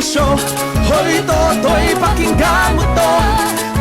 negosyo. Hoy toto'y pakinggan mo to,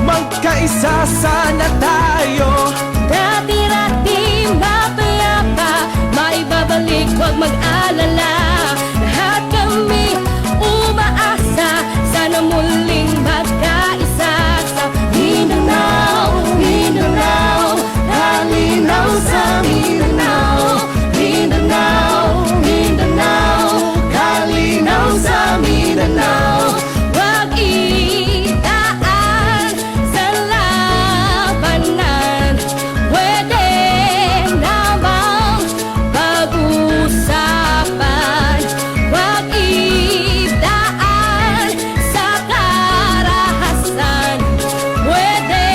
magkaisa sana tayo. Dati-rati mapayapa, maibabalik, huwag mag-alala. Lahat kami umaasa, sana muling magkaisa. Sa Mindanao, Mindanao, halinaw sa Mindanao. Mindanao, Mindanao, halinaw sa Mindanao. Huwag itaan sa labanan, pwede namang pag-usapan. Huwag itaan sa karahasan, pwede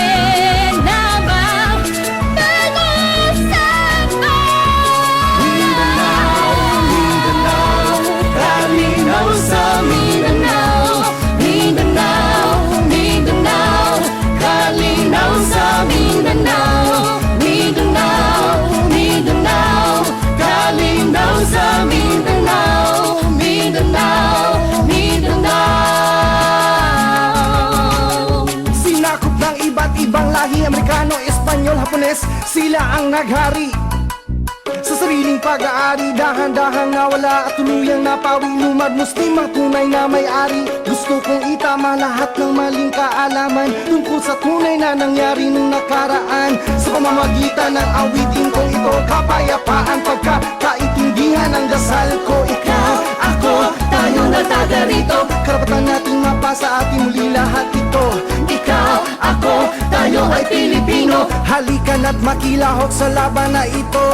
namang pag-usapan. Mindanao, halinaw sa Mindanao, Mindanao, Mindanao, kalinaw sa Mindanao. Mindanao, Mindanao, kalinaw sa Mindanao. Mindanao, Mindanao. Sinakop ng iba't ibang lahi, Amerikano, Espanyol, Hapones, sila ang naghari sa sariling pag-aari. Dahan-dahan nawala at tuluyang napawi, lumad Muslim ang tunay na may-ari. Gusto kong itama lahat ng maling kaalaman tungkol sa tunay na nangyari nung nakaraan. Sa pamamagitan ng awitin ko ito, kapayapaan, pagkakaintindihan ang dasal ko. Ikaw, ako, tayo na taga rito, karapatan nating mapasa ating muli lahat ito. Ikaw, ako, tayo ay Pilipino, halika na't makilahok sa laban na ito.